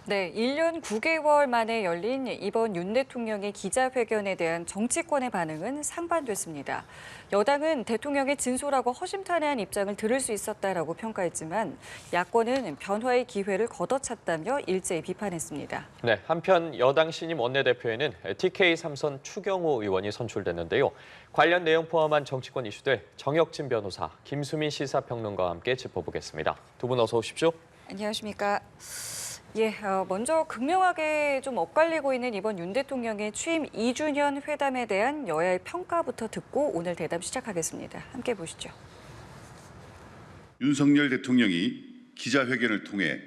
네, 1년 9개월 만에 열린 이번 윤 대통령의 기자회견에 대한 정치권의 반응은 상반됐습니다. 여당은 대통령의 진솔하고 허심탄회한 입장을 들을 수 있었다라고 평가했지만 야권은 변화의 기회를 걷어찼다며 일제히 비판했습니다. 네, 한편 여당 신임 원내대표에는 TK 3선 추경호 의원이 선출됐는데요. 관련 내용 포함한 정치권 이슈들 정혁진 변호사, 김수민 시사평론가와 함께 짚어보겠습니다. 두 분 어서 오십시오. 안녕하십니까. 먼저 극명하게 좀 엇갈리고 있는 이번 윤 대통령의 취임 2주년 회담에 대한 여야의 평가부터 듣고 오늘 대담 시작하겠습니다. 함께 보시죠. 윤석열 대통령이 기자회견을 통해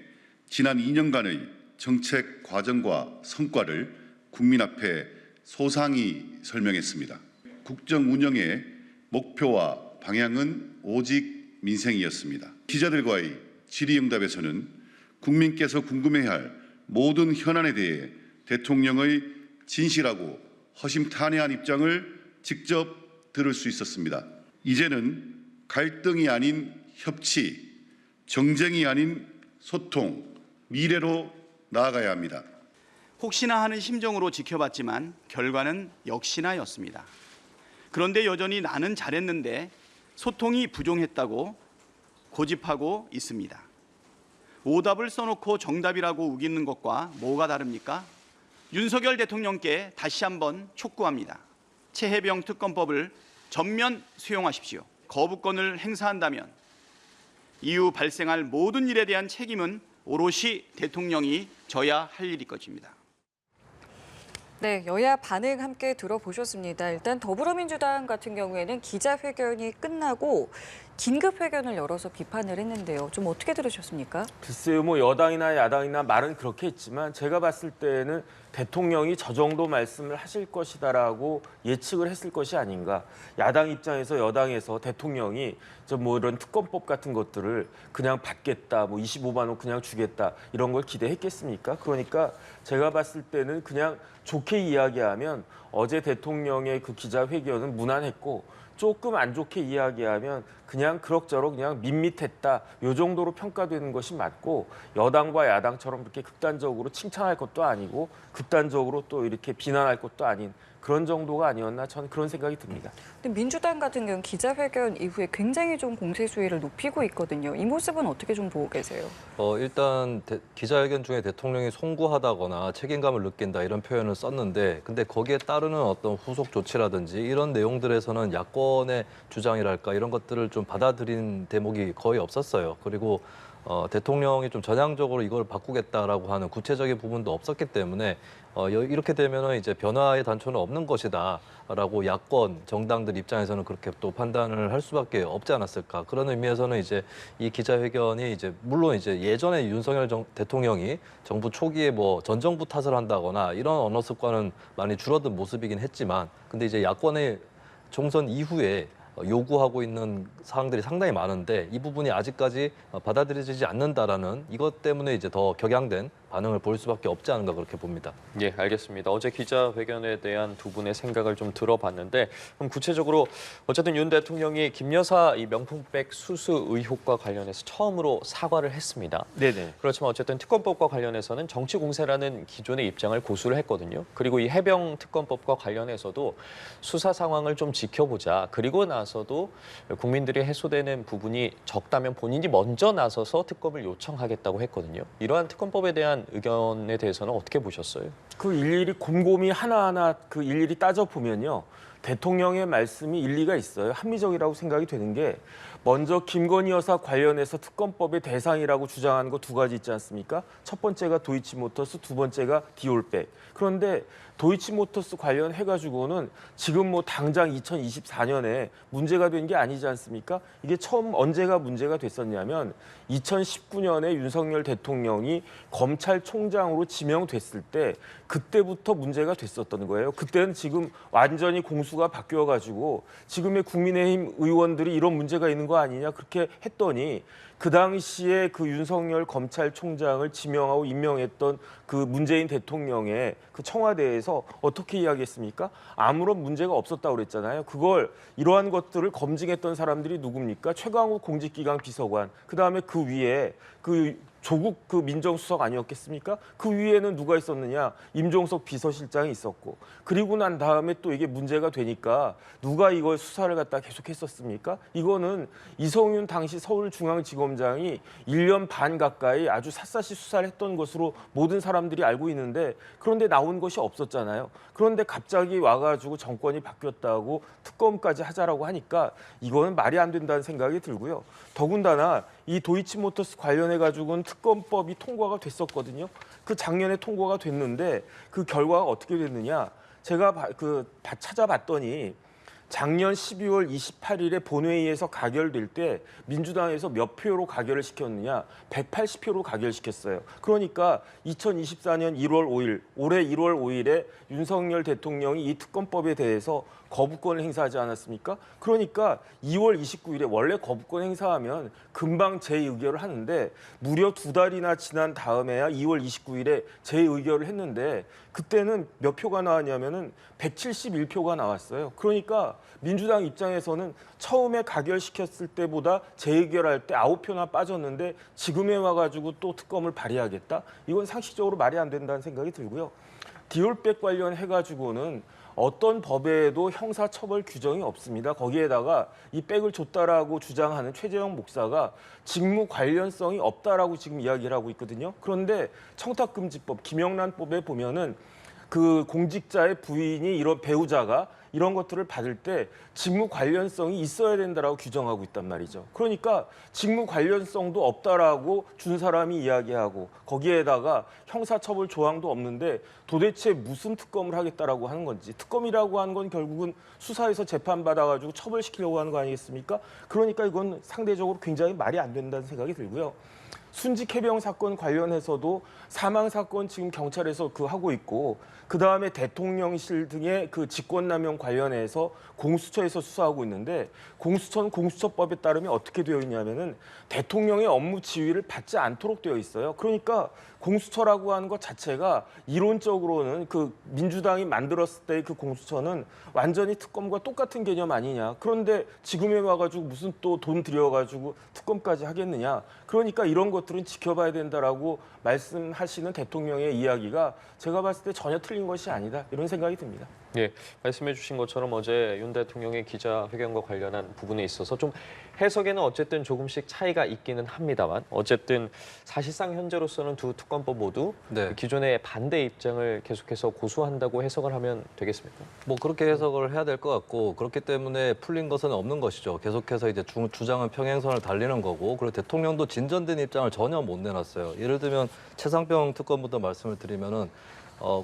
지난 2년간의 정책 과정과 성과를 국민 앞에 소상히 설명했습니다. 국정 운영의 목표와 방향은 오직 민생이었습니다. 기자들과의 질의응답에서는 국민께서 궁금해할 모든 현안에 대해 대통령의 진실하고 허심탄회한 입장을 직접 들을 수 있었습니다. 이제는 갈등이 아닌 협치, 정쟁이 아닌 소통, 미래로 나아가야 합니다. 혹시나 하는 심정으로 지켜봤지만 결과는 역시나였습니다. 그런데 여전히 나는 잘했는데 소통이 부족했다고 고집하고 있습니다. 오답을 써놓고 정답이라고 우기는 것과 뭐가 다릅니까? 윤석열 대통령께 다시 한번 촉구합니다. 최혜병 특검법을 전면 수용하십시오. 거부권을 행사한다면 이후 발생할 모든 일에 대한 책임은 오롯이 대통령이 져야 할 일일 것입니다. 네, 여야 반응 함께 들어보셨습니다. 일단 더불어민주당 같은 경우에는 기자회견이 끝나고 긴급회견을 열어서 비판을 했는데요. 좀 어떻게 들으셨습니까? 글쎄요, 뭐 여당이나 야당이나 말은 그렇게 했지만 제가 봤을 때는 대통령이 저 정도 말씀을 하실 것이다라고 예측을 했을 것이 아닌가. 야당 입장에서 여당에서 대통령이 뭐 이런 특검법 같은 것들을 그냥 받겠다, 뭐 25만 원 그냥 주겠다 이런 걸 기대했겠습니까? 그러니까 제가 봤을 때는 그냥 좋게 이야기하면 어제 대통령의 그 기자회견은 무난했고 조금 안 좋게 이야기하면 그냥 그럭저럭 그냥 밋밋했다 요 정도로 평가되는 것이 맞고 여당과 야당처럼 그렇게 극단적으로 칭찬할 것도 아니고 극단적으로 또 이렇게 비난할 것도 아닌 그런 정도가 아니었나 저는 그런 생각이 듭니다. 근데 민주당 같은 경우는 기자회견 이후에 굉장히 좀 공세 수위를 높이고 있거든요. 이 모습은 어떻게 좀 보고 계세요? 일단 기자회견 중에 대통령이 송구하다거나 책임감을 느낀다 이런 표현을 썼는데 근데 거기에 따르는 어떤 후속 조치라든지 이런 내용들에서는 야권의 주장이랄까 이런 것들을 좀 받아들인 대목이 거의 없었어요. 그리고 대통령이 좀 전향적으로 이걸 바꾸겠다라고 하는 구체적인 부분도 없었기 때문에 이렇게 되면은 이제 변화의 단초는 없는 것이다라고 야권 정당들 입장에서는 그렇게 또 판단을 할 수밖에 없지 않았을까. 그런 의미에서는 이제 이 기자회견이 이제 물론 이제 예전에 윤석열 대통령이 정부 초기에 뭐 전 정부 탓을 한다거나 이런 언어 습관은 많이 줄어든 모습이긴 했지만 근데 이제 야권의 총선 이후에 요구하고 있는 사항들이 상당히 많은데 이 부분이 아직까지 받아들여지지 않는다라는 이것 때문에 이제 더 격양된 반응을 보일 수밖에 없지 않은가 그렇게 봅니다. 예, 알겠습니다. 어제 기자회견에 대한 두 분의 생각을 좀 들어봤는데 그럼 구체적으로 어쨌든 윤 대통령이 김 여사 이 명품백 수수 의혹과 관련해서 처음으로 사과를 했습니다. 네네. 그렇지만 어쨌든 특검법과 관련해서는 정치 공세라는 기존의 입장을 고수를 했거든요. 그리고 이 해병 특검법과 관련해서도 수사 상황을 좀 지켜보자. 그리고 나서도 국민들이 해소되는 부분이 적다면 본인이 먼저 나서서 특검을 요청하겠다고 했거든요. 이러한 특검법에 대한 의견에 대해서는 어떻게 보셨어요? 그 일일이 곰곰이 하나하나 그 일일이 따져보면요. 대통령의 말씀이 일리가 있어요. 합리적이라고 생각이 되는 게 먼저 김건희 여사 관련해서 특검법의 대상이라고 주장하는 거 두 가지 있지 않습니까? 첫 번째가 도이치모터스, 두 번째가 디올백. 그런데 도이치모터스 관련해가지고는 지금 뭐 당장 2024년에 문제가 된 게 아니지 않습니까? 이게 처음 언제가 문제가 됐었냐면 2019년에 윤석열 대통령이 검찰총장으로 지명됐을 때 그때부터 문제가 됐었던 거예요. 그때는 지금 완전히 공수가 바뀌어가지고 지금의 국민의힘 의원들이 이런 문제가 있는 거 아니냐 그렇게 했더니 그 당시에 그 윤석열 검찰총장을 지명하고 임명했던 그 문재인 대통령의 그 청와대에서 어떻게 이야기했습니까? 아무런 문제가 없었다고 그랬잖아요. 그걸 이러한 것들을 검증했던 사람들이 누굽니까? 최강욱 공직기강 비서관, 그다음에 그 위에 그 조국 그 민정수석 아니었겠습니까? 그 위에는 누가 있었느냐? 임종석 비서실장이 있었고, 그리고 난 다음에 또 이게 문제가 되니까 누가 이걸 수사를 갖다 계속했었습니까? 이거는 이성윤 당시 서울중앙지검장이 1년 반 가까이 아주 샅샅이 수사를 했던 것으로 모든 사람들이 알고 있는데, 그런데 나온 것이 없었잖아요. 그런데 갑자기 와가지고 정권이 바뀌었다고 특검까지 하자라고 하니까 이거는 말이 안 된다는 생각이 들고요. 더군다나 이 도이치모터스 관련해 가지고는 특검법이 통과가 됐었거든요. 그 작년에 통과가 됐는데 그 결과가 어떻게 됐느냐? 제가 찾아봤더니 작년 12월 28일에 본회의에서 가결될 때 민주당에서 몇 표로 가결을 시켰느냐? 180표로 가결시켰어요. 그러니까 2024년 1월 5일, 올해 1월 5일에 윤석열 대통령이 이 특검법에 대해서 거부권을 행사하지 않았습니까? 그러니까 2월 29일에 원래 거부권 행사하면 금방 재의결을 하는데 무려 2달이나 지난 다음에야 2월 29일에 재의결을 했는데 그때는 몇 표가 나왔냐면은 171표가 나왔어요. 그러니까 민주당 입장에서는 처음에 가결시켰을 때보다 재의결할 때 9표나 빠졌는데 지금에 와가지고 또 특검을 발의하겠다? 이건 상식적으로 말이 안 된다는 생각이 들고요. 디올백 관련해가지고는 어떤 법에도 형사처벌 규정이 없습니다. 거기에다가 이 백을 줬다라고 주장하는 최재형 목사가 직무 관련성이 없다라고 지금 이야기를 하고 있거든요. 그런데 청탁금지법, 김영란법에 보면은 그 공직자의 부인이 이런 배우자가 이런 것들을 받을 때 직무 관련성이 있어야 된다라고 규정하고 있단 말이죠. 그러니까 직무 관련성도 없다라고 준 사람이 이야기하고 거기에다가 형사처벌 조항도 없는데 도대체 무슨 특검을 하겠다라고 하는 건지, 특검이라고 하는 건 결국은 수사에서 재판받아가지고 처벌시키려고 하는 거 아니겠습니까? 그러니까 이건 상대적으로 굉장히 말이 안 된다는 생각이 들고요. 순직 해병 사건 관련해서도 사망 사건 지금 경찰에서 하고 있고, 그 다음에 대통령실 등의 그 직권남용 관련해서 공수처에서 수사하고 있는데, 공수처는 공수처법에 따르면 어떻게 되어 있냐면은 대통령의 업무 지휘를 받지 않도록 되어 있어요. 그러니까 공수처라고 하는 것 자체가 이론적으로는 그 민주당이 만들었을 때 그 공수처는 완전히 특검과 똑같은 개념 아니냐. 그런데 지금에 와가지고 무슨 또 돈 들여가지고 특검까지 하겠느냐. 그러니까 이런 것들은 지켜봐야 된다라고 말씀하시는 대통령의 이야기가 제가 봤을 때 전혀 틀린 것이 아니다. 이런 생각이 듭니다. 예, 말씀해 주신 것처럼 어제 윤 대통령의 기자회견과 관련한 부분에 있어서 좀 해석에는 어쨌든 조금씩 차이가 있기는 합니다만 어쨌든 사실상 현재로서는 두 특검법 모두 네. 기존의 반대 입장을 계속해서 고수한다고 해석을 하면 되겠습니까? 뭐 그렇게 해석을 해야 될 것 같고, 그렇기 때문에 풀린 것은 없는 것이죠. 계속해서 이제 주장은 평행선을 달리는 거고, 그리고 대통령도 진전된 입장을 전혀 못 내놨어요. 예를 들면 최상병 특검부터 말씀을 드리면은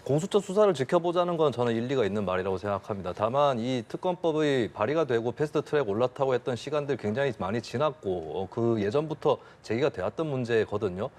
공수처 수사를 지켜보자는 건 저는 일리가 있는 말이라고 생각합니다. 다만 이 특검법이 발의가 되고 패스트트랙 올라타고 했던 시간들 굉장히 많이 지났고 그 예전부터 제기가 되었던 문제거든요.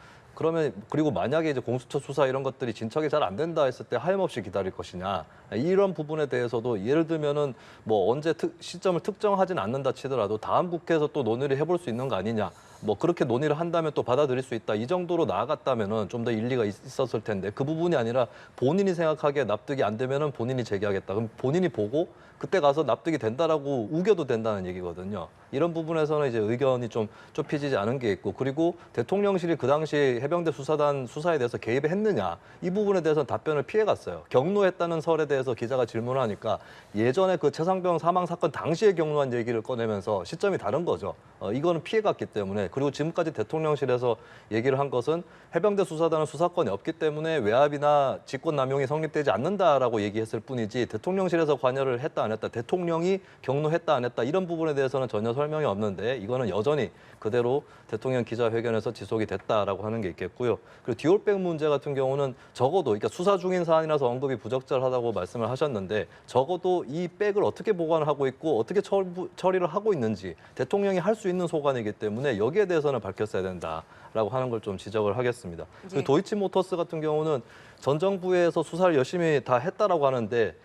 그리고 만약에 이제 공수처 수사 이런 것들이 진척이 잘 안 된다 했을 때 하염없이 기다릴 것이냐, 이런 부분에 대해서도 예를 들면은 뭐 언제 시점을 특정하진 않는다 치더라도 다음 국회에서 또 논의를 해볼 수 있는 거 아니냐, 뭐 그렇게 논의를 한다면 또 받아들일 수 있다, 이 정도로 나아갔다면은 좀 더 일리가 있었을 텐데 그 부분이 아니라 본인이 생각하기에 납득이 안 되면은 본인이 제기하겠다. 그럼 본인이 보고 그때 가서 납득이 된다라고 우겨도 된다는 얘기거든요. 이런 부분에서는 이제 의견이 좀 좁혀지지 않은 게 있고, 그리고 대통령실이 그 당시 해병대 수사단 수사에 대해서 개입했느냐, 이 부분에 대해서는 답변을 피해갔어요. 경로했다는 설에 대해서 기자가 질문하니까 예전에 그 최상병 사망 사건 당시에 경로한 얘기를 꺼내면서 시점이 다른 거죠. 이거는 피해갔기 때문에. 그리고 지금까지 대통령실에서 얘기를 한 것은 해병대 수사단은 수사권이 없기 때문에 외압이나 직권남용이 성립되지 않는다라고 얘기했을 뿐이지 대통령실에서 관여를 했다 안 했다, 대통령이 경로했다 안 했다, 이런 부분에 대해서는 전혀 설명이 없는데 이거는 여전히 그대로 대통령 기자회견에서 지속이 됐다라고 하는 게 있겠고요. 그리고 디올백 문제 같은 경우는 적어도, 그러니까 수사 중인 사안이라서 언급이 부적절하다고 말씀을 하셨는데 적어도 이 백을 어떻게 보관을 하고 있고 어떻게 처리를 하고 있는지 대통령이 할 수 있는 소관이기 때문에 여기에 대해서는 밝혔어야 된다라고 하는 걸 좀 지적을 하겠습니다. 그리고 도이치모터스 같은 경우는 전 정부에서 수사를 열심히 다 했다라고 하는데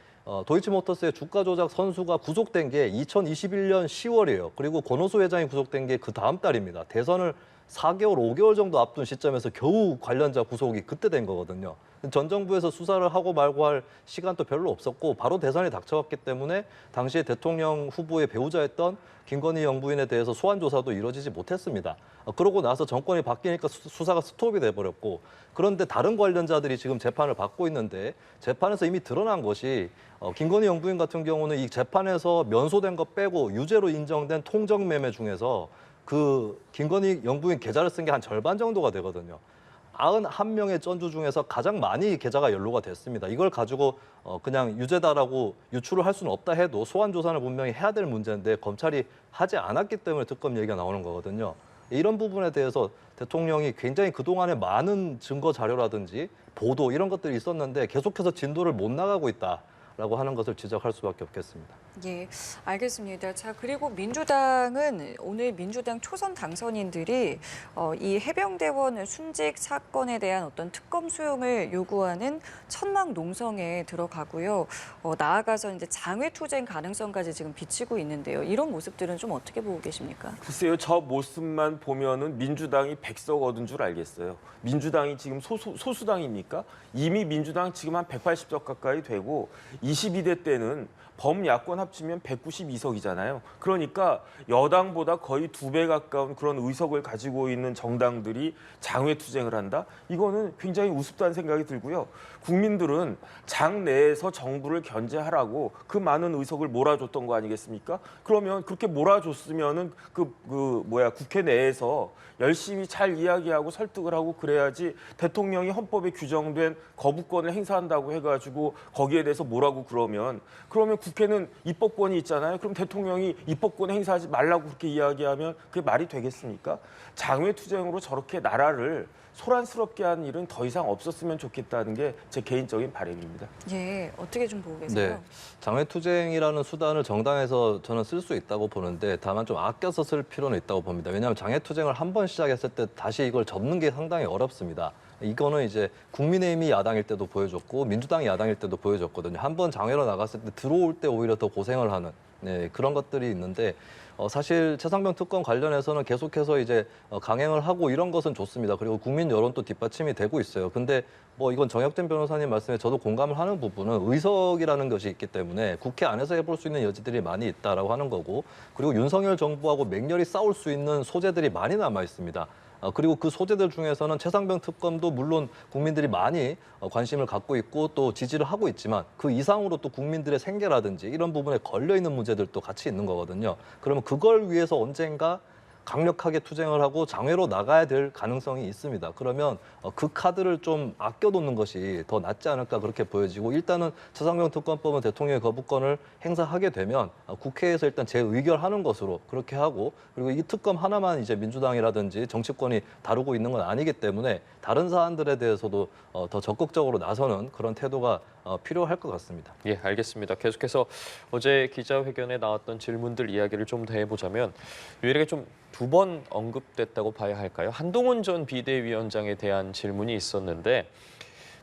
도이치모터스의 주가 조작 선수가 구속된 게 2021년 10월이에요. 그리고 권오수 회장이 구속된 게 그 다음 달입니다. 대선을 4개월, 5개월 정도 앞둔 시점에서 겨우 관련자 구속이 그때 된 거거든요. 전 정부에서 수사를 하고 말고 할 시간도 별로 없었고 바로 대선이 닥쳐왔기 때문에 당시에 대통령 후보의 배우자였던 김건희 영부인에 대해서 소환 조사도 이루어지지 못했습니다. 그러고 나서 정권이 바뀌니까 수사가 스톱이 돼버렸고, 그런데 다른 관련자들이 지금 재판을 받고 있는데 재판에서 이미 드러난 것이 김건희 영부인 같은 경우는 이 재판에서 면소된 거 빼고 유죄로 인정된 통정 매매 중에서 그 김건희 영부인 계좌를 쓴 게 한 절반 정도가 되거든요. 91명의 전주 중에서 가장 많이 계좌가 연루가 됐습니다. 이걸 가지고 그냥 유죄다라고 유출을 할 수는 없다 해도 소환 조사를 분명히 해야 될 문제인데 검찰이 하지 않았기 때문에 특검 얘기가 나오는 거거든요. 이런 부분에 대해서 대통령이 굉장히 그동안에 많은 증거 자료라든지 보도 이런 것들이 있었는데 계속해서 진도를 못 나가고 있다라고 하는 것을 지적할 수밖에 없겠습니다. 예, 알겠습니다. 자, 그리고 민주당은 오늘 민주당 초선 당선인들이 이 해병대원 순직 사건에 대한 어떤 특검 수용을 요구하는 천막 농성에 들어가고요. 나아가서 이제 장외투쟁 가능성까지 지금 비치고 있는데요. 이런 모습들은 좀 어떻게 보고 계십니까? 글쎄요, 저 모습만 보면은 민주당이 100석 얻은 줄 알겠어요. 민주당이 지금 소수당입니까? 이미 민주당 지금 한 180석 가까이 되고 22대 때는 범야권 합치면 192석이잖아요. 그러니까 여당보다 거의 2배 가까운 그런 의석을 가지고 있는 정당들이 장외투쟁을 한다? 이거는 굉장히 우습다는 생각이 들고요. 국민들은 장 내에서 정부를 견제하라고 그 많은 의석을 몰아줬던 거 아니겠습니까? 그러면 그렇게 몰아줬으면은 국회 내에서 열심히 잘 이야기하고 설득을 하고 그래야지 대통령이 헌법에 규정된 거부권을 행사한다고 해가지고 거기에 대해서 뭐라고 그러면 국회는 입법권이 있잖아요. 그럼 대통령이 입법권 행사하지 말라고 그렇게 이야기하면 그게 말이 되겠습니까? 장외투쟁으로 저렇게 나라를 소란스럽게 한 일은 더 이상 없었으면 좋겠다는 게 제 개인적인 바람입니다. 예, 어떻게 좀 보고 계세요? 네, 장외투쟁이라는 수단을 정당에서 저는 쓸 수 있다고 보는데 다만 좀 아껴서 쓸 필요는 있다고 봅니다. 왜냐하면 장외투쟁을 한 번 시작했을 때 다시 이걸 접는 게 상당히 어렵습니다. 이거는 이제 국민의힘이 야당일 때도 보여줬고 민주당이 야당일 때도 보여줬거든요. 한 번 장외로 나갔을 때 들어올 때 오히려 더 고생을 하는 그런 것들이 있는데 사실 최상병 특검 관련해서는 계속해서 이제 강행을 하고 이런 것은 좋습니다. 그리고 국민 여론도 뒷받침이 되고 있어요. 근데 이건 정혁진 변호사님 말씀에 저도 공감을 하는 부분은 의석이라는 것이 있기 때문에 국회 안에서 해볼 수 있는 여지들이 많이 있다라고 하는 거고, 그리고 윤석열 정부하고 맹렬히 싸울 수 있는 소재들이 많이 남아 있습니다. 그리고 그 소재들 중에서는 최상병 특검도 물론 국민들이 많이 관심을 갖고 있고 또 지지를 하고 있지만 그 이상으로 또 국민들의 생계라든지 이런 부분에 걸려있는 문제들도 같이 있는 거거든요. 그러면 그걸 위해서 언젠가 강력하게 투쟁을 하고 장외로 나가야 될 가능성이 있습니다. 그러면 그 카드를 좀 아껴놓는 것이 더 낫지 않을까 그렇게 보여지고, 일단은 최상병 특검법은 대통령의 거부권을 행사하게 되면 국회에서 일단 재의결하는 것으로 그렇게 하고, 그리고 이 특검 하나만 이제 민주당이라든지 정치권이 다루고 있는 건 아니기 때문에 다른 사안들에 대해서도 더 적극적으로 나서는 그런 태도가 필요할 것 같습니다. 예, 알겠습니다. 계속해서 어제 기자회견에 나왔던 질문들 이야기를 좀 더 해보자면 유일하게 좀 2번 언급됐다고 봐야 할까요? 한동훈 전 비대위원장에 대한 질문이 있었는데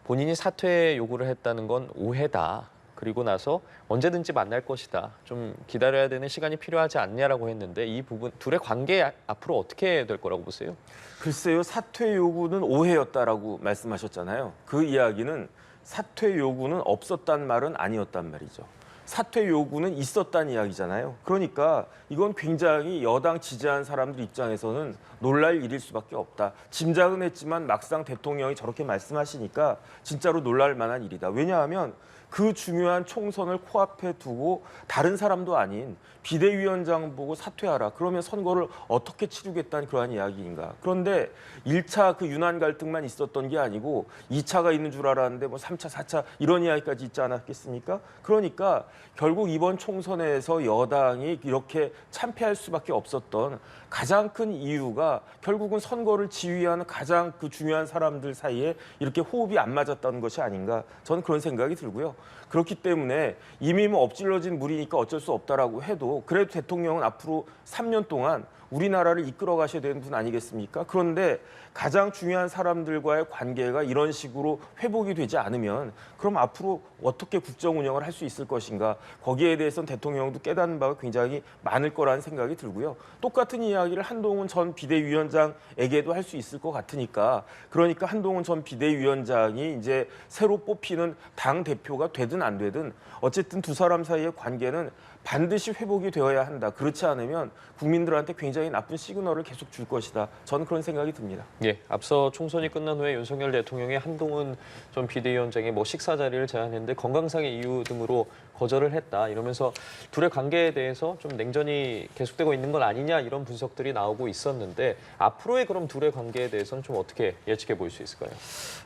본인이 사퇴 요구를 했다는 건 오해다. 그리고 나서 언제든지 만날 것이다. 좀 기다려야 되는 시간이 필요하지 않냐라고 했는데 이 부분 둘의 관계 앞으로 어떻게 될 거라고 보세요? 글쎄요, 사퇴 요구는 오해였다라고 말씀하셨잖아요. 그 이야기는 사퇴 요구는 없었단 말은 아니었단 말이죠. 사퇴 요구는 있었다는 이야기잖아요. 그러니까 이건 굉장히 여당 지지한 사람들 입장에서는 놀랄 일일 수밖에 없다. 짐작은 했지만 막상 대통령이 저렇게 말씀하시니까 진짜로 놀랄 만한 일이다. 왜냐하면 그 중요한 총선을 코앞에 두고 다른 사람도 아닌 비대위원장 보고 사퇴하라. 그러면 선거를 어떻게 치르겠다는 그러한 이야기인가. 그런데 1차 그 유난 갈등만 있었던 게 아니고 2차가 있는 줄 알았는데 3차, 4차 이런 이야기까지 있지 않았겠습니까? 그러니까 결국 이번 총선에서 여당이 이렇게 참패할 수밖에 없었던 가장 큰 이유가 결국은 선거를 지휘하는 가장 그 중요한 사람들 사이에 이렇게 호흡이 안 맞았다는 것이 아닌가. 저는 그런 생각이 들고요. 그렇기 때문에 이미 엎질러진 물이니까 어쩔 수 없다라고 해도 그래도 대통령은 앞으로 3년 동안 우리나라를 이끌어 가셔야 되는 분 아니겠습니까? 그런데 가장 중요한 사람들과의 관계가 이런 식으로 회복이 되지 않으면 그럼 앞으로 어떻게 국정 운영을 할 수 있을 것인가? 거기에 대해서는 대통령도 깨닫는 바가 굉장히 많을 거라는 생각이 들고요. 똑같은 이야기를 한동훈 전 비대위원장에게도 할 수 있을 것 같으니까 그러니까 한동훈 전 비대위원장이 이제 새로 뽑히는 당 대표가 되든 안 되든 어쨌든 두 사람 사이의 관계는 반드시 회복이 되어야 한다. 그렇지 않으면 국민들한테 굉장히 나쁜 시그널을 계속 줄 것이다. 저는 그런 생각이 듭니다. 예, 앞서 총선이 끝난 후에 윤석열 대통령이 한동훈 전 비대위원장의 식사 자리를 제안했는데 건강상의 이유 등으로 거절을 했다. 이러면서 둘의 관계에 대해서 좀 냉전이 계속되고 있는 건 아니냐 이런 분석들이 나오고 있었는데 앞으로의 그럼 둘의 관계에 대해서는 좀 어떻게 예측해 볼 수 있을까요?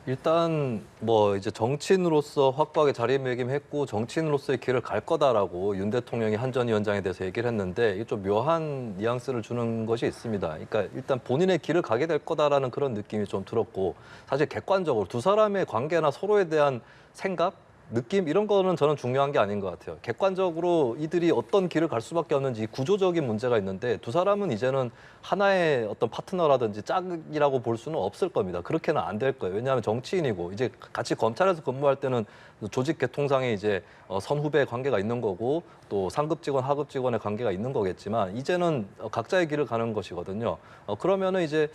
일단 이제 정치인으로서 확고하게 자리매김했고 정치인으로서의 길을 갈 거다라고 윤 대통령이 한 전 위원장에 대해서 얘기를 했는데 이게 좀 묘한 뉘앙스를 주는 것이 있습니다. 그러니까 일단 본인의 길을 가게 될 거다라는 그런 느낌이 좀 들었고 사실 객관적으로 두 사람의 관계나 서로에 대한 생각, 느낌 이런 거는 저는 중요한 게 아닌 것 같아요. 객관적으로 이들이 어떤 길을 갈 수밖에 없는지 구조적인 문제가 있는데 두 사람은 이제는 하나의 어떤 파트너라든지 짝이라고 볼 수는 없을 겁니다. 그렇게는 안 될 거예요. 왜냐하면 정치인이고 이제 같이 검찰에서 근무할 때는 조직 계통상에 이제 선후배 관계가 있는 거고 또 상급 직원, 하급 직원의 관계가 있는 거겠지만 이제는 각자의 길을 가는 것이거든요. 그러면은 이제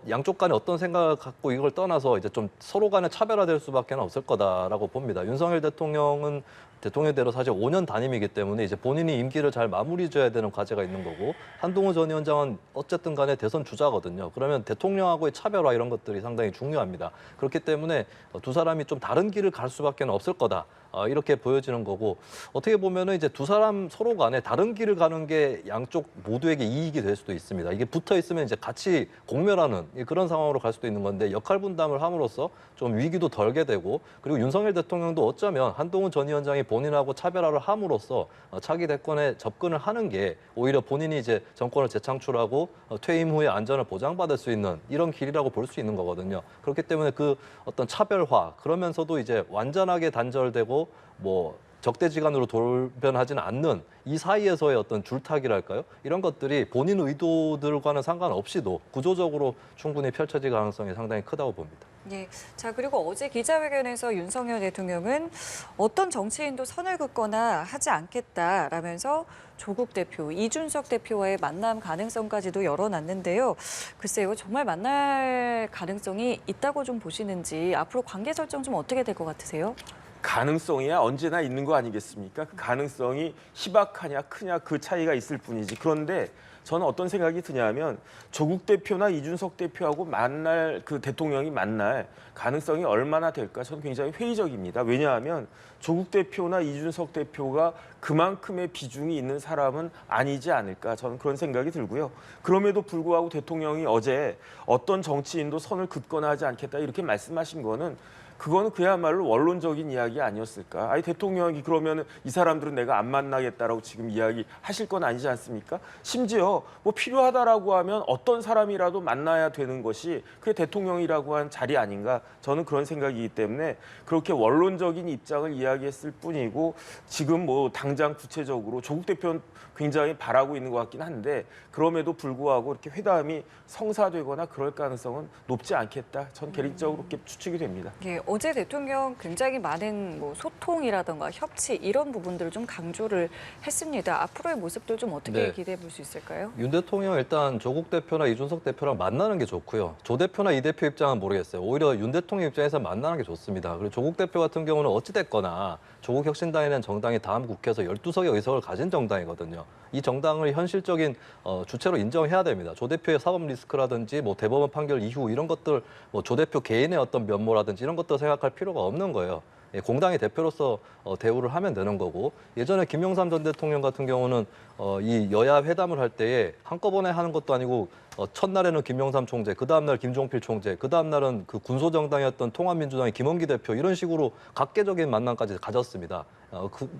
양쪽 간에 어떤 생각을 갖고 이걸 떠나서 이제 좀 서로 간에 차별화될 수밖에 없을 거다라고 봅니다. 윤석열 대통령은 대통령대로 사실 5년 단임이기 때문에 이제 본인이 임기를 잘 마무리 줘야 되는 과제가 있는 거고 한동훈 전 위원장은 어쨌든 간에 대선 주자거든요. 그러면 대통령하고의 차별화 이런 것들이 상당히 중요합니다. 그렇기 때문에 두 사람이 좀 다른 길을 갈 수밖에 없을 거다. 이렇게 보여지는 거고 어떻게 보면은 이제 두 사람 서로 간에 다른 길을 가는 게 양쪽 모두에게 이익이 될 수도 있습니다. 이게 붙어 있으면 이제 같이 공멸하는 그런 상황으로 갈 수도 있는 건데 역할 분담을 함으로써 좀 위기도 덜게 되고 그리고 윤석열 대통령도 어쩌면 한동훈 전 위원장이 본인하고 차별화를 함으로써 차기 대권에 접근을 하는 게 오히려 본인이 이제 정권을 재창출하고 퇴임 후에 안전을 보장받을 수 있는 이런 길이라고 볼 수 있는 거거든요. 그렇기 때문에 그 어떤 차별화 그러면서도 이제 완전하게 단절되고 적대지간으로 돌변하지는 않는 이 사이에서의 어떤 줄타기랄까요? 이런 것들이 본인 의도들과는 상관없이도 구조적으로 충분히 펼쳐질 가능성이 상당히 크다고 봅니다. 예. 자, 그리고 어제 기자회견에서 윤석열 대통령은 어떤 정치인도 선을 긋거나 하지 않겠다라면서 조국 대표, 이준석 대표와의 만남 가능성까지도 열어놨는데요. 글쎄요, 정말 만날 가능성이 있다고 좀 보시는지 앞으로 관계 설정 좀 어떻게 될 것 같으세요? 가능성이야 언제나 있는 거 아니겠습니까? 그 가능성이 희박하냐 크냐 그 차이가 있을 뿐이지. 그런데 저는 어떤 생각이 드냐면 조국 대표나 이준석 대표하고 대통령이 만날 가능성이 얼마나 될까 저는 굉장히 회의적입니다. 왜냐하면 조국 대표나 이준석 대표가 그만큼의 비중이 있는 사람은 아니지 않을까 저는 그런 생각이 들고요. 그럼에도 불구하고 대통령이 어제 어떤 정치인도 선을 긋거나 하지 않겠다 이렇게 말씀하신 거는 그거는 그야말로 원론적인 이야기 아니었을까? 아니 대통령이 그러면 이 사람들은 내가 안 만나겠다라고 지금 이야기하실 건 아니지 않습니까? 심지어 필요하다라고 하면 어떤 사람이라도 만나야 되는 것이 그게 대통령이라고 한 자리 아닌가? 저는 그런 생각이기 때문에 그렇게 원론적인 입장을 이야기했을 뿐이고 지금 당장 구체적으로 조국 대표는 굉장히 바라고 있는 것 같긴 한데 그럼에도 불구하고 이렇게 회담이 성사되거나 그럴 가능성은 높지 않겠다. 전 개인적으로 그렇게 추측이 됩니다. 예, 어제 대통령 굉장히 많은 소통이라든가 협치 이런 부분들을 좀 강조를 했습니다. 앞으로의 모습들 좀 어떻게 네. 기대해 볼 수 있을까요? 윤 대통령 일단 조국 대표나 이준석 대표랑 만나는 게 좋고요. 조 대표나 이 대표 입장은 모르겠어요. 오히려 윤 대통령 입장에서 만나는 게 좋습니다. 그리고 조국 대표 같은 경우는 어찌됐거나 조국 혁신당이라는 정당이 다음 국회에서 12석의 의석을 가진 정당이거든요. 이 정당을 현실적인 주체로 인정해야 됩니다. 조 대표의 사법 리스크라든지 대법원 판결 이후 이런 것들 조 대표 개인의 어떤 면모라든지 이런 것들 생각할 필요가 없는 거예요. 공당의 대표로서 대우를 하면 되는 거고 예전에 김영삼 전 대통령 같은 경우는 이 여야 회담을 할 때에 한꺼번에 하는 것도 아니고 첫날에는 김영삼 총재, 그 다음날 김종필 총재, 그 다음날은 그 군소정당이었던 통합민주당의 김원기 대표 이런 식으로 각계적인 만남까지 가졌습니다.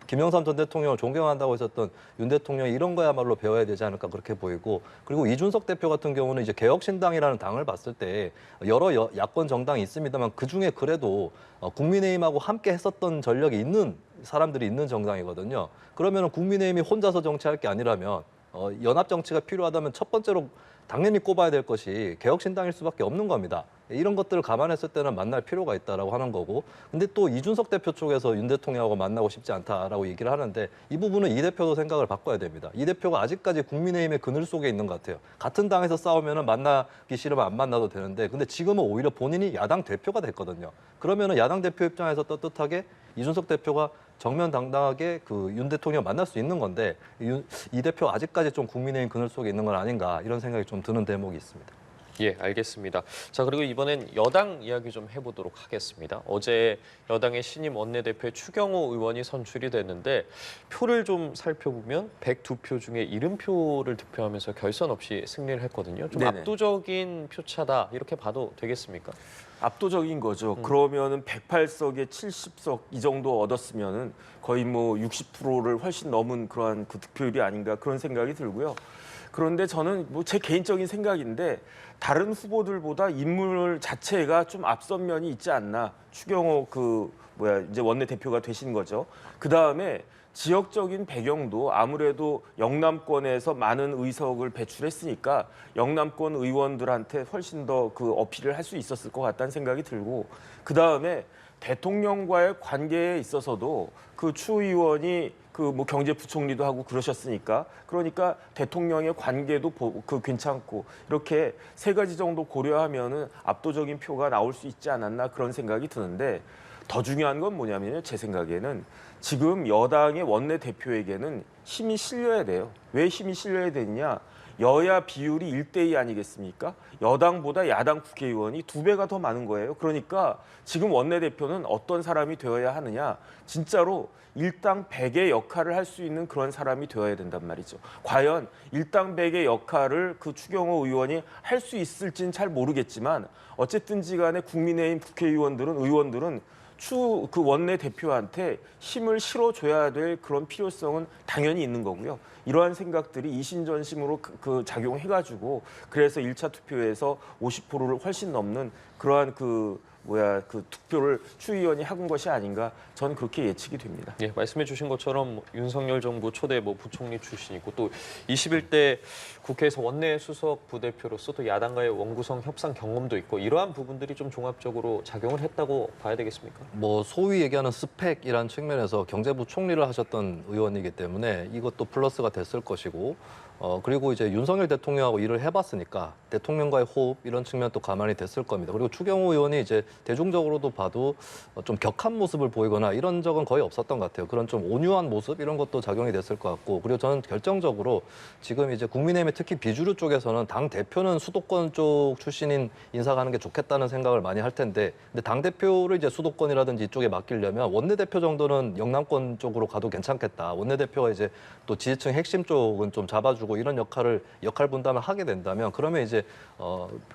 김영삼 전 대통령을 존경한다고 했었던 윤 대통령이 이런 거야말로 배워야 되지 않을까 그렇게 보이고 그리고 이준석 대표 같은 경우는 이제 개혁신당이라는 당을 봤을 때 여러 야권 정당이 있습니다만 그중에 그래도 국민의힘하고 함께 했었던 전력이 있는 사람들이 있는 정당이거든요. 그러면 국민의힘이 혼자서 정치할 게 아니라면 연합 정치가 필요하다면 첫 번째로 당연히 꼽아야 될 것이 개혁신당일 수밖에 없는 겁니다. 이런 것들을 감안했을 때는 만날 필요가 있다라고 하는 거고, 근데 또 이준석 대표 쪽에서 윤 대통령하고 만나고 싶지 않다라고 얘기를 하는데 이 부분은 이 대표도 생각을 바꿔야 됩니다. 이 대표가 아직까지 국민의힘의 그늘 속에 있는 것 같아요. 같은 당에서 싸우면은 만나기 싫으면 안 만나도 되는데, 근데 지금은 오히려 본인이 야당 대표가 됐거든요. 그러면은 야당 대표 입장에서 떳떳하게 이준석 대표가 정면당당하게 그 윤 대통령 만날 수 있는 건데 이 대표 아직까지 좀 국민의힘 그늘 속에 있는 건 아닌가 이런 생각이 좀 드는 대목이 있습니다. 예, 알겠습니다. 자, 그리고 이번엔 여당 이야기 좀 해보도록 하겠습니다. 어제 여당의 신임 원내대표의 추경호 의원이 선출이 됐는데 표를 좀 살펴보면 102표 중에 70표를 득표하면서 결선 없이 승리를 했거든요. 좀 네네. 압도적인 표차다 이렇게 봐도 되겠습니까? 압도적인 거죠. 그러면은 108석에 70석 이 정도 얻었으면은 거의 뭐 60%를 훨씬 넘은 그러한 그 득표율이 아닌가 그런 생각이 들고요. 그런데 저는 뭐 제 개인적인 생각인데 다른 후보들보다 인물 자체가 좀 앞선 면이 있지 않나. 추경호 이제 원내대표가 되신 거죠. 그 다음에 지역적인 배경도 아무래도 영남권에서 많은 의석을 배출했으니까 영남권 의원들한테 훨씬 더 그 어필을 할 수 있었을 것 같다는 생각이 들고, 그 다음에 대통령과의 관계에 있어서도 그 추 의원이 그 뭐 경제부총리도 하고 그러셨으니까, 그러니까 대통령의 관계도 괜찮고 이렇게 세 가지 정도 고려하면은 압도적인 표가 나올 수 있지 않았나 그런 생각이 드는데, 더 중요한 건 뭐냐면요, 제 생각에는 지금 여당의 원내대표에게는 힘이 실려야 돼요. 왜 힘이 실려야 되느냐? 여야 비율이 1대2 아니겠습니까? 여당보다 야당 국회의원이 2배가 더 많은 거예요. 그러니까 지금 원내대표는 어떤 사람이 되어야 하느냐? 진짜로 일당 100의 역할을 할 수 있는 그런 사람이 되어야 된단 말이죠. 과연 일당 100의 역할을 그 추경호 의원이 할 수 있을지는 잘 모르겠지만 어쨌든지 간에 국민의힘 의원들은 그 원내대표한테 힘을 실어줘야 될 그런 필요성은 당연히 있는 거고요. 이러한 생각들이 이심전심으로 그 작용해가지고 그래서 1차 투표에서 50%를 훨씬 넘는 그러한 그 득표를 추 의원이 한 것이 아닌가, 저는 그렇게 예측이 됩니다. 예, 말씀해 주신 것처럼 윤석열 정부 초대 부총리 출신이고 또 21대 국회에서 원내 수석 부대표로서 또 야당과의 원구성 협상 경험도 있고, 이러한 부분들이 좀 종합적으로 작용을 했다고 봐야 되겠습니까? 뭐 소위 얘기하는 스펙이라는 측면에서 경제부총리를 하셨던 의원이기 때문에 이것도 플러스가 됐을 것이고, 그리고 이제 윤석열 대통령하고 일을 해봤으니까 대통령과의 호흡 이런 측면도 가만히 됐을 겁니다. 그리고 추경호 의원이 이제 대중적으로도 봐도 좀 격한 모습을 보이거나 이런 적은 거의 없었던 것 같아요. 그런 좀 온유한 모습 이런 것도 작용이 됐을 것 같고, 그리고 저는 결정적으로 지금 이제 국민의힘의 특히 비주류 쪽에서는 당 대표는 수도권 쪽 출신인 인사가 하는 게 좋겠다는 생각을 많이 할 텐데, 근데 당 대표를 이제 수도권이라든지 이쪽에 맡기려면 원내대표 정도는 영남권 쪽으로 가도 괜찮겠다. 원내대표가 이제 또 지지층 핵심 쪽은 좀 잡아주고 이런 역할 분담을 하게 된다면, 그러면 이제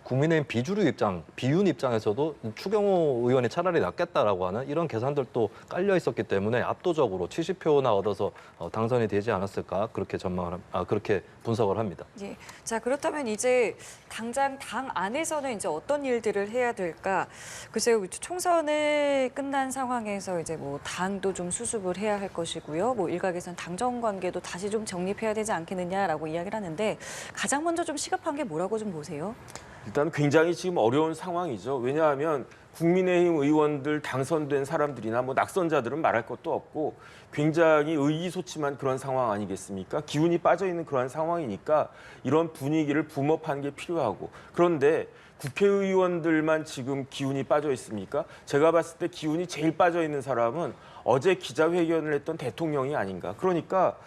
국민의힘 비윤 입장에서도 추경호 의원이 차라리 낫겠다라고 하는 이런 계산들도 깔려 있었기 때문에 압도적으로 70표나 얻어서 당선이 되지 않았을까 그렇게 그렇게 분석을 합니다. 예. 자, 그렇다면 이제 당장 당 안에서는 이제 어떤 일들을 해야 될까? 글쎄요, 총선이 끝난 상황에서 이제 뭐 당도 좀 수습을 해야 할 것이고요. 뭐 일각에서는 당정 관계도 다시 좀 정립해야 되지 않겠느냐라고 이야기를 하는데, 가장 먼저 좀 시급한 게 뭐라고 좀 보세요? 일단 굉장히 지금 어려운 상황이죠. 왜냐하면 국민의힘 의원들 당선된 사람들이나 뭐 낙선자들은 말할 것도 없고 굉장히 의기소침한 그런 상황 아니겠습니까? 기운이 빠져 있는 그런 상황이니까 이런 분위기를 붐업하는 게 필요하고, 그런데 국회의원들만 지금 기운이 빠져 있습니까? 제가 봤을 때 기운이 제일 빠져 있는 사람은 어제 기자회견을 했던 대통령이 아닌가. 그러니까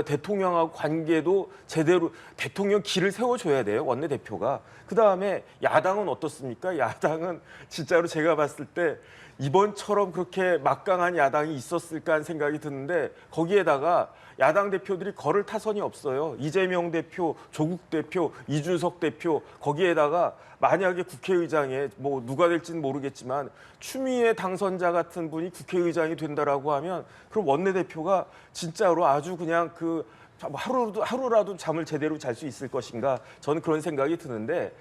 대통령하고 관계도 제대로 대통령 길을 세워줘야 돼요, 원내대표가. 그다음에 야당은 어떻습니까? 야당은 진짜로 제가 봤을 때 이번처럼 그렇게 막강한 야당이 있었을까 하는 생각이 드는데, 거기에다가 야당 대표들이 걸을 타선이 없어요. 이재명 대표, 조국 대표, 이준석 대표, 거기에다가 만약에 국회의장에 뭐 누가 될지는 모르겠지만 추미애 당선자 같은 분이 국회의장이 된다라고 하면 그럼 원내대표가 진짜로 아주 그냥 하루라도 잠을 제대로 잘 수 있을 것인가, 저는 그런 생각이 드는데,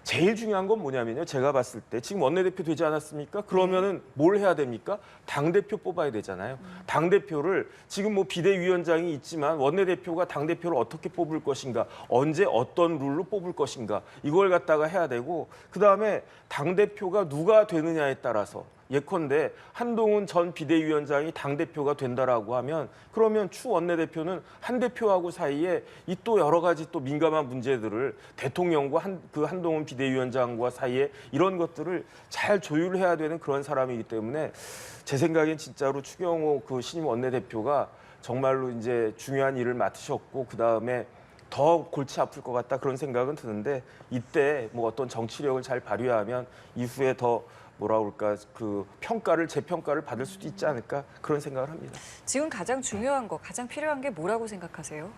제일 중요한 건 뭐냐면요. 제가 봤을 때 지금 원내대표 되지 않았습니까? 그러면은 뭘 해야 됩니까? 당대표 뽑아야 되잖아요. 당대표를 지금 뭐 비대위원장이 있지만 원내대표가 당대표를 어떻게 뽑을 것인가, 언제 어떤 룰로 뽑을 것인가 이걸 갖다가 해야 되고 그다음에 당대표가 누가 되느냐에 따라서 예컨대 한동훈 전 비대위원장이 당대표가 된다라고 하면 그러면 추 원내대표는 한 대표하고 사이에 이 또 여러 가지 또 민감한 문제들을 대통령과 한동훈 비대위원장과 사이에 이런 것들을 잘 조율해야 되는 그런 사람이기 때문에 제 생각엔 진짜로 추경호 그 신임 원내대표가 정말로 이제 중요한 일을 맡으셨고 그다음에 더 골치 아플 것 같다 그런 생각은 드는데 이때 뭐 어떤 정치력을 잘 발휘하면 이후에 더 뭐라 그럴까 그 재평가를 받을 수도 있지 않을까 그런 생각을 합니다. 지금 가장 중요한 거, 가장 필요한 게 뭐라고 생각하세요?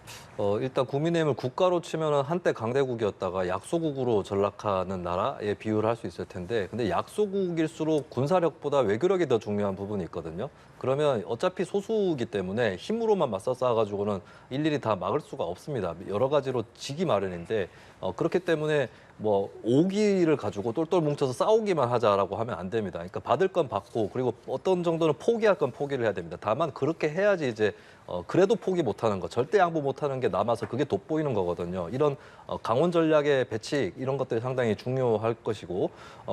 일단 국민의힘을 국가로 치면은 한때 강대국이었다가 약소국으로 전락하는 나라에 비유를 할 수 있을 텐데, 근데 약소국일수록 군사력보다 외교력이 더 중요한 부분이 있거든요. 그러면 어차피 소수이기 때문에 힘으로만 맞서 싸워가지고는 일일이 다 막을 수가 없습니다. 여러 가지로 지기 마련인데 그렇기 때문에 뭐 오기를 가지고 똘똘 뭉쳐서 싸우기만 하자라고 하면 안 됩니다. 그러니까 받을 건 받고 그리고 어떤 정도는 포기할 건 포기를 해야 됩니다. 다만 그렇게 해야지 이제 그래도 포기 못하는 거, 절대 양보 못하는 게 남아서 그게 돋보이는 거거든요. 이런 강원 전략의 배치 이런 것들이 상당히 중요할 것이고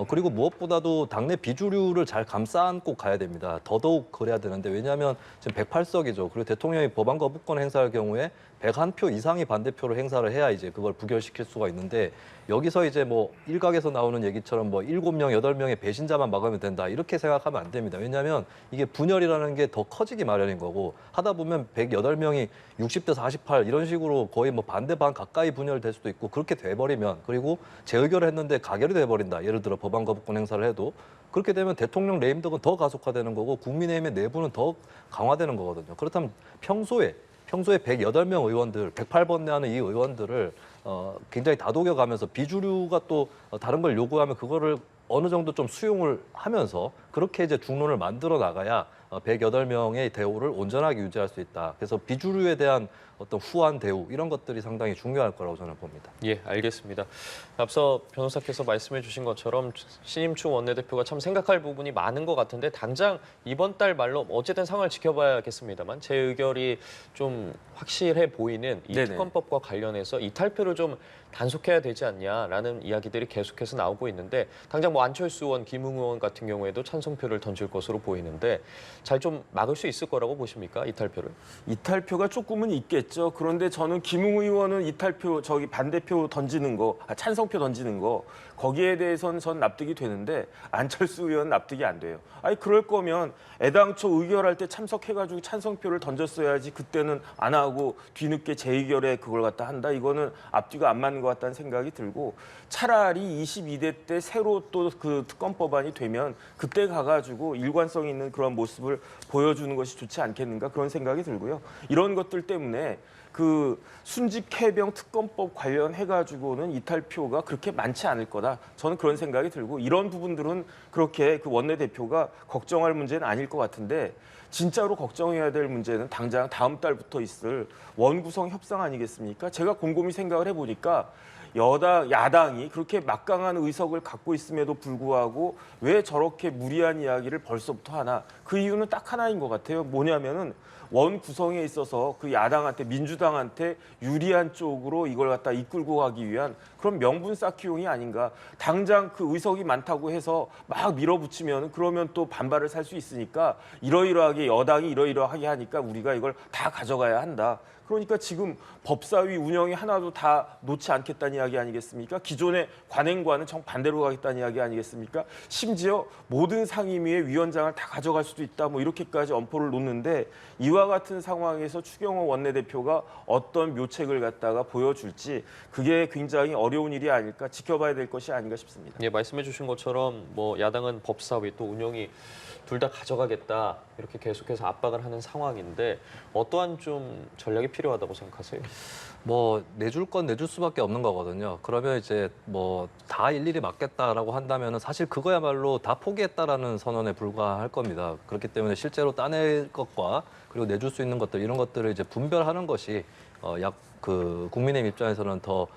그리고 무엇보다도 당내 비주류를 잘 감싸 안고 가야 됩니다. 더더욱 그래야 되는데 왜냐하면 지금 108석이죠. 그리고 대통령이 법안 거부권 행사할 경우에 101표 이상의 반대표를 행사를 해야 이제 그걸 부결시킬 수가 있는데 여기서 이제 뭐 일각에서 나오는 얘기처럼 뭐 7명, 8명의 배신자만 막으면 된다 이렇게 생각하면 안 됩니다. 왜냐하면 이게 분열이라는 게 더 커지기 마련인 거고 하다 보면 108명이 60대 48 이런 식으로 거의 뭐 반대 반 가까이 분열될 수도 있고 그렇게 돼버리면 그리고 재의결을 했는데 가결이 돼버린다. 예를 들어 법안 거부권 행사를 해도 그렇게 되면 대통령 레임덕은 더 가속화되는 거고 국민의힘의 내부는 더 강화되는 거거든요. 그렇다면 평소에 108명 의원들, 108번내 하는 이 의원들을 굉장히 다독여가면서 비주류가 또 다른 걸 요구하면 그거를 어느 정도 좀 수용을 하면서 그렇게 이제 중론을 만들어 나가야 108명의 대우를 온전하게 유지할 수 있다. 그래서 비주류에 대한 어떤 후한 대우 이런 것들이 상당히 중요할 거라고 저는 봅니다. 예, 알겠습니다. 앞서 변호사께서 말씀해 주신 것처럼 신임 추 원내대표가 참 생각할 부분이 많은 것 같은데 당장 이번 달 말로 어쨌든 상황을 지켜봐야겠습니다만 제 의결이 좀 확실해 보이는 이 네네. 특검법과 관련해서 이탈표를 좀 단속해야 되지 않냐라는 이야기들이 계속해서 나오고 있는데 당장 뭐 안철수 의원, 김웅 의원 같은 경우에도 찬성표를 던질 것으로 보이는데 잘 좀 막을 수 있을 거라고 보십니까? 이탈표를? 이탈표가 조금은 있겠죠. 그런데 저는 김웅 의원은 이탈표 반대표 던지는 거, 찬성표 던지는 거 거기에 대해서는 전 납득이 되는데 안철수 의원은 납득이 안 돼요. 아니 그럴 거면 애당초 의결할 때 참석해가지고 찬성표를 던졌어야지 그때는 안 하고 뒤늦게 재의결에 그걸 갖다 한다. 이거는 앞뒤가 안 맞는 것 같다는 생각이 들고 차라리 22대 때 새로 또 그 특검법안이 되면 그때 가가지고 일관성 있는 그런 모습을 보여주는 것이 좋지 않겠는가 그런 생각이 들고요. 이런 것들 때문에 그 순직 해병 특검법 관련해가지고는 이탈표가 그렇게 많지 않을 거다. 저는 그런 생각이 들고 이런 부분들은 그렇게 그 원내대표가 걱정할 문제는 아닐 것 같은데 진짜로 걱정해야 될 문제는 당장 다음 달부터 있을 원구성 협상 아니겠습니까? 제가 곰곰이 생각을 해보니까 야당이 그렇게 막강한 의석을 갖고 있음에도 불구하고 왜 저렇게 무리한 이야기를 벌써부터 하나? 그 이유는 딱 하나인 것 같아요. 뭐냐면은 원 구성에 있어서 그 야당한테 민주당한테 유리한 쪽으로 이걸 갖다 이끌고 가기 위한 그런 명분 쌓기용이 아닌가. 당장 그 의석이 많다고 해서 막 밀어붙이면 그러면 또 반발을 살 수 있으니까 이러이러하게 여당이 이러이러하게 하니까 우리가 이걸 다 가져가야 한다. 그러니까 지금 법사위 운영이 하나도 다 놓지 않겠다는 이야기 아니겠습니까? 기존의 관행과는 정반대로 가겠다는 이야기 아니겠습니까? 심지어 모든 상임위의 위원장을 다 가져갈 수도 있다. 뭐 이렇게까지 엄포를 놓는데 이와 같은 상황에서 추경호 원내대표가 어떤 묘책을 갖다가 보여줄지 그게 굉장히 어려운 일이 아닐까 지켜봐야 될 것이 아닌가 싶습니다. 예, 말씀해 주신 것처럼 뭐 야당은 법사위 또 운영이 둘 다 가져가겠다 이렇게 계속해서 압박을 하는 상황인데 어떠한 좀 전략이 필요하다고 생각하세요? 뭐 내줄 건 내줄 수밖에 없는 거거든요. 그러면 이제 뭐 다 일일이 맞겠다라고 한다면은 사실 그거야말로 다 포기했다라는 선언에 불과할 겁니다. 그렇기 때문에 실제로 따낼 것과 그리고 내줄 수 있는 것들 이런 것들을 이제 분별하는 것이 국민의힘 입장에서는 더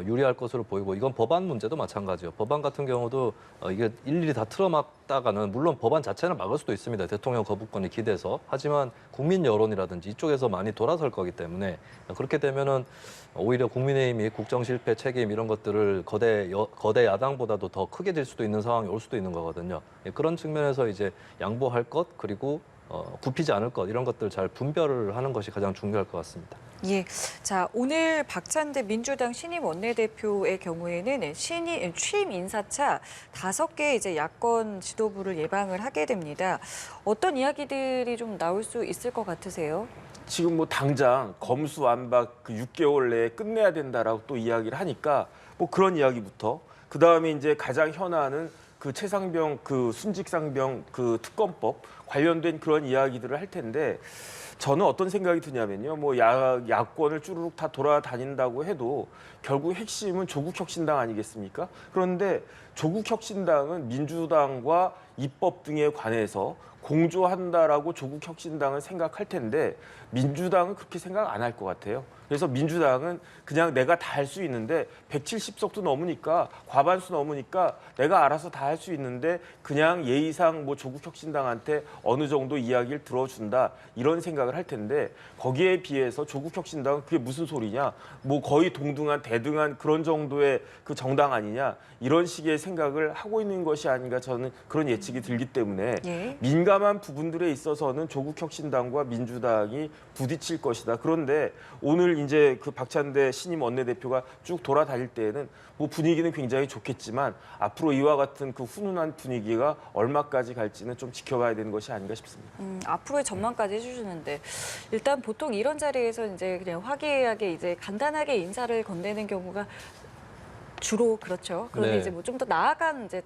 유리할 것으로 보이고 이건 법안 문제도 마찬가지요. 법안 같은 경우도 이게 일일이 다 틀어막다가는 물론 법안 자체는 막을 수도 있습니다. 대통령 거부권이 기대서. 하지만 국민 여론이라든지 이쪽에서 많이 돌아설 거기 때문에 그렇게 되면은 오히려 국민의힘이 국정 실패 책임 이런 것들을 거대 야당보다도 더 크게 질 수도 있는 상황이 올 수도 있는 거거든요. 그런 측면에서 이제 양보할 것 그리고 굽히지 않을 것 이런 것들 잘 분별을 하는 것이 가장 중요할 것 같습니다. 예. 자, 오늘 박찬대 민주당 신임 원내대표의 경우에는 취임 인사차 5개 이제 야권 지도부를 예방을 하게 됩니다. 어떤 이야기들이 좀 나올 수 있을 것 같으세요? 지금 뭐 당장 검수완박 그 6개월 내에 끝내야 된다라고 또 이야기를 하니까 뭐 그런 이야기부터 그다음에 이제 가장 현안은 그 최상병 그 순직상병 그 특검법 관련된 그런 이야기들을 할 텐데 저는 어떤 생각이 드냐면요. 뭐 야권을 쭈루룩 다 돌아다닌다고 해도 결국 핵심은 조국혁신당 아니겠습니까? 그런데 조국혁신당은 민주당과 입법 등에 관해서 공조한다라고 조국혁신당은 생각할 텐데 민주당은 그렇게 생각 안 할 것 같아요. 그래서 민주당은 그냥 내가 다 할 수 있는데 170석도 넘으니까 과반수 넘으니까 내가 알아서 다 할 수 있는데 그냥 예의상 뭐 조국혁신당한테 어느 정도 이야기를 들어준다 이런 생각을 할 텐데 거기에 비해서 조국혁신당은 그게 무슨 소리냐 뭐 거의 동등한 대등한 그런 정도의 그 정당 아니냐 이런 식의 생각을 하고 있는 것이 아닌가 저는 그런 예측이 들기 때문에 예. 민감한 부분들에 있어서는 조국혁신당과 민주당이 부딪힐 것이다. 그런데 오늘 이제 그 박찬대 신임 원내대표가 쭉 돌아다닐 때에는 뭐 분위기는 굉장히 좋겠지만 앞으로 이와 같은 그 훈훈한 분위기가 얼마까지 갈지는 좀 지켜봐야 되는 것이 아닌가 싶습니다. 앞으로의 전망까지 해주시는데 일단 보통 이런 자리에서 이제 그냥 화기애애하게 이제 간단하게 인사를 건네는 경우가 주로 그렇죠. 그런데 네. 이제 뭐 좀 더 나아간 이제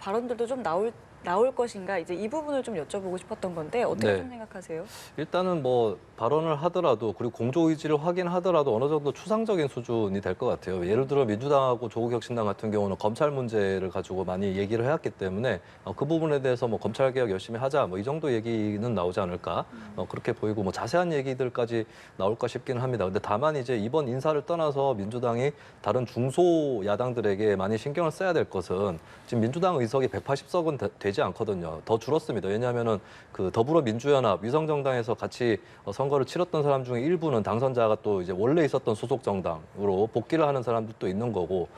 발언들도 좀 나올 것인가 이제 이 부분을 좀 여쭤보고 싶었던 건데 어떻게 네. 좀 생각하세요? 일단은 뭐 발언을 하더라도 그리고 공조 의지를 확인하더라도 어느 정도 추상적인 수준이 될 것 같아요. 예를 들어 민주당하고 조국혁신당 같은 경우는 검찰 문제를 가지고 많이 얘기를 해왔기 때문에 그 부분에 대해서 뭐 검찰 개혁 열심히 하자 뭐 이 정도 얘기는 나오지 않을까 그렇게 보이고 뭐 자세한 얘기들까지 나올까 싶기는 합니다. 근데 다만 이제 이번 인사를 떠나서 민주당이 다른 중소 야당들에게 많이 신경을 써야 될 것은 지금 민주당 의석이 180석은 되지 않거든요. 더 줄었습니다. 왜냐하면은 그 더불어민주연합 위성정당에서 같이 선거를 치렀던 사람 중에 일부는 당선자가 또 이제 원래 있었던 소속 정당으로 복귀를 하는 사람들도 있는 거고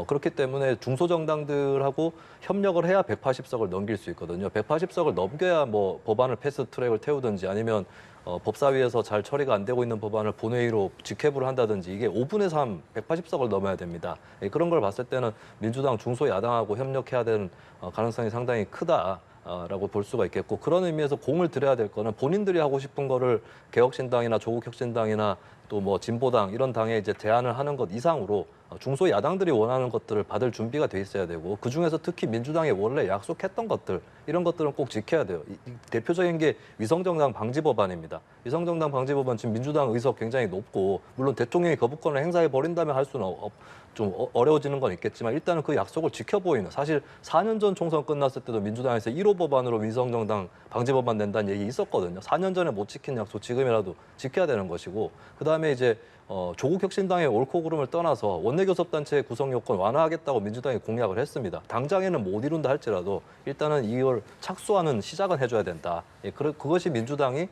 그렇기 때문에 중소정당들하고 협력을 해야 180석을 넘길 수 있거든요. 180석을 넘겨야 뭐 법안을 패스트트랙을 태우든지 아니면 법사위에서 잘 처리가 안 되고 있는 법안을 본회의로 직회부를 한다든지 이게 5분의 3, 180석을 넘어야 됩니다. 그런 걸 봤을 때는 민주당 중소야당하고 협력해야 되는 가능성이 상당히 크다라고 볼 수가 있겠고 그런 의미에서 공을 들여야 될 거는 본인들이 하고 싶은 거를 개혁신당이나 조국혁신당이나 또 뭐 진보당 이런 당에 이제 제안을 하는 것 이상으로 중소 야당들이 원하는 것들을 받을 준비가 돼 있어야 되고 그중에서 특히 민주당이 원래 약속했던 것들 이런 것들은 꼭 지켜야 돼요. 대표적인 게 위성정당 방지 법안입니다. 위성정당 방지 법안 지금 민주당 의석 굉장히 높고 물론 대통령이 거부권을 행사해 버린다면 할 수는 좀 어려워지는 건 있겠지만 일단은 그 약속을 지켜보이는 사실 4년 전 총선 끝났을 때도 민주당에서 1호 법안으로 위성정당 방지 법안 낸다는 얘기 있었거든요. 4년 전에 못 지킨 약속 지금이라도 지켜야 되는 것이고 그다음에 이제 조국혁신당의 옳고 그름을 떠나서 원내교섭단체 구성 요건 완화하겠다고 민주당이 공약을 했습니다. 당장에는 못 이룬다 할지라도 일단은 이걸 착수하는 시작은 해줘야 된다. 그것이 민주당이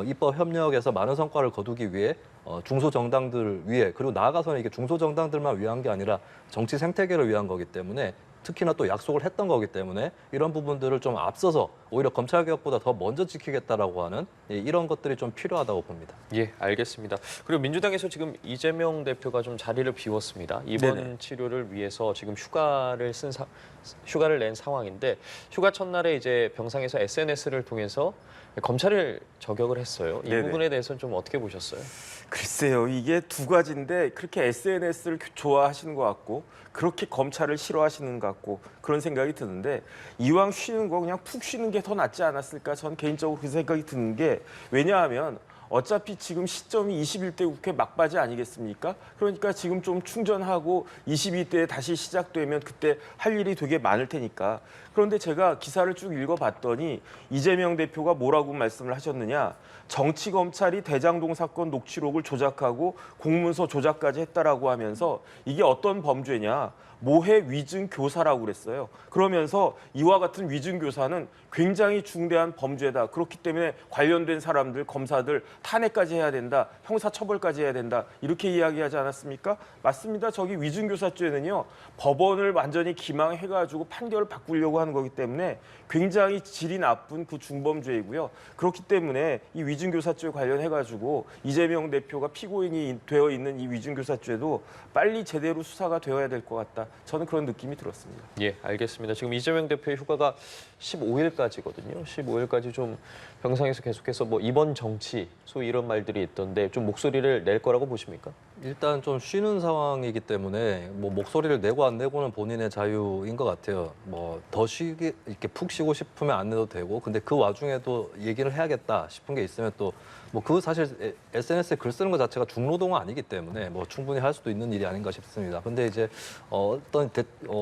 입법 협력에서 많은 성과를 거두기 위해 중소정당들 위해 그리고 나아가서는 이게 중소정당들만 위한 게 아니라 정치 생태계를 위한 거기 때문에 특히나 또 약속을 했던 거기 때문에 이런 부분들을 좀 앞서서 오히려 검찰개혁보다 더 먼저 지키겠다라고 하는 이런 것들이 좀 필요하다고 봅니다. 예, 알겠습니다. 그리고 민주당에서 지금 이재명 대표가 좀 자리를 비웠습니다. 이번 네네. 치료를 위해서 지금 휴가를 낸 상황인데 휴가 첫날에 이제 병상에서 SNS를 통해서 검찰을 저격을 했어요. 이 네네. 부분에 대해서는 좀 어떻게 보셨어요? 글쎄요, 이게 두 가지인데 그렇게 SNS를 좋아하시는 것 같고 그렇게 검찰을 싫어하시는 것 같고 그런 생각이 드는데 이왕 쉬는 거 그냥 푹 쉬는 게 더 낫지 않았을까 저는 개인적으로 그 생각이 드는 게 왜냐하면 어차피 지금 시점이 21대 국회 막바지 아니겠습니까? 그러니까 지금 좀 충전하고 22대에 다시 시작되면 그때 할 일이 되게 되게 많을 테니까. 그런데 제가 기사를 쭉 읽어봤더니 이재명 대표가 뭐라고 말씀을 하셨느냐. 정치 검찰이 대장동 사건 녹취록을 조작하고 공문서 조작까지 했다라고 하면서 이게 어떤 범죄냐. 모해 위증 교사라고 그랬어요. 그러면서 이와 같은 위증 교사는 굉장히 중대한 범죄다. 그렇기 때문에 관련된 사람들, 검사들 탄핵까지 해야 된다. 형사처벌까지 해야 된다. 이렇게 이야기하지 않았습니까? 맞습니다. 저기 위증 교사죄는요. 법원을 완전히 기망해가지고 판결을 바꾸려고 하는 거기 때문에 굉장히 질이 나쁜 그 중범죄이고요. 그렇기 때문에 이 위증 교사죄 관련해가지고 이재명 대표가 피고인이 되어 있는 이 위증 교사죄도 빨리 제대로 수사가 되어야 될 것 같다. 저는 그런 느낌이 들었습니다. 예, 알겠습니다. 지금 이재명 대표의 휴가가 15일까지거든요. 15일까지 좀 병상에서 계속해서 뭐 이번 정치, 소위 이런 말들이 있던데 좀 목소리를 낼 거라고 보십니까? 일단 좀 쉬는 상황이기 때문에 뭐 목소리를 내고 안 내고는 본인의 자유인 것 같아요. 뭐 더 쉬게 이렇게 푹 쉬고 싶으면 안 내도 되고, 근데 그 와중에도 얘기를 해야겠다 싶은 게 있으면 또 뭐 그 사실 SNS에 글 쓰는 것 자체가 중노동은 아니기 때문에 뭐 충분히 할 수도 있는 일이 아닌가 싶습니다. 근데 이제 어떤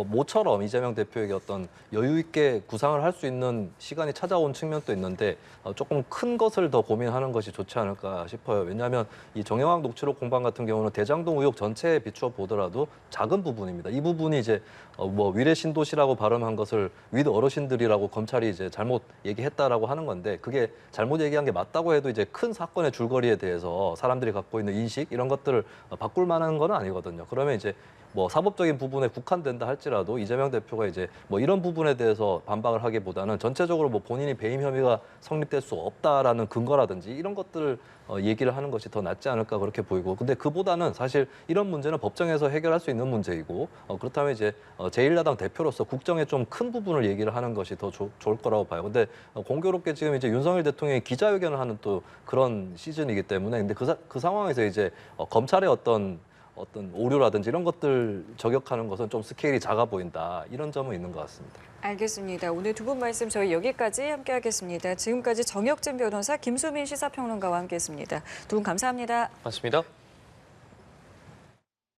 모처럼 이재명 대표에게 어떤 여유 있게 구상을 할 수 있는 시간이 찾아온 측면도 있는데 조금 큰 것을 더 고민하는 것이 좋지 않을까 싶어요. 왜냐하면 이 정영학 녹취록 공방 같은 경우는 대장동 의혹 전체에 비추어 보더라도 작은 부분입니다. 이 부분이 이제 뭐 위례 신도시라고 발음한 것을 윗 어르신들이라고 검찰이 이제 잘못 얘기했다라고 하는 건데, 그게 잘못 얘기한 게 맞다고 해도 이제 큰 사건의 줄거리에 대해서 사람들이 갖고 있는 인식 이런 것들을 바꿀 만한 건 아니거든요. 그러면 이제 뭐 사법적인 부분에 국한된다 할지라도 이재명 대표가 이제 뭐 이런 부분에 대해서 반박을 하기보다는 전체적으로 뭐 본인이 배임 혐의가 성립될 수 없다라는 근거라든지 이런 것들을 얘기를 하는 것이 더 낫지 않을까 그렇게 보이고, 근데 그보다는 사실 이런 문제는 법정에서 해결할 수 있는 문제이고, 그렇다면 이제 제1야당 대표로서 국정의 좀 큰 부분을 얘기를 하는 것이 더 좋을 거라고 봐요. 근데 공교롭게 지금 이제 윤석열 대통령이 기자회견을 하는 또 그런 시즌이기 때문에, 근데 그 상황에서 이제 검찰의 어떤 오류라든지 이런 것들 저격하는 것은 좀 스케일이 작아 보인다. 이런 점은 있는 것 같습니다. 알겠습니다. 오늘 두 분 말씀 저희 여기까지 함께하겠습니다. 지금까지 정혁진 변호사, 김수민 시사평론가와 함께했습니다. 두 분 감사합니다. 맞습니다.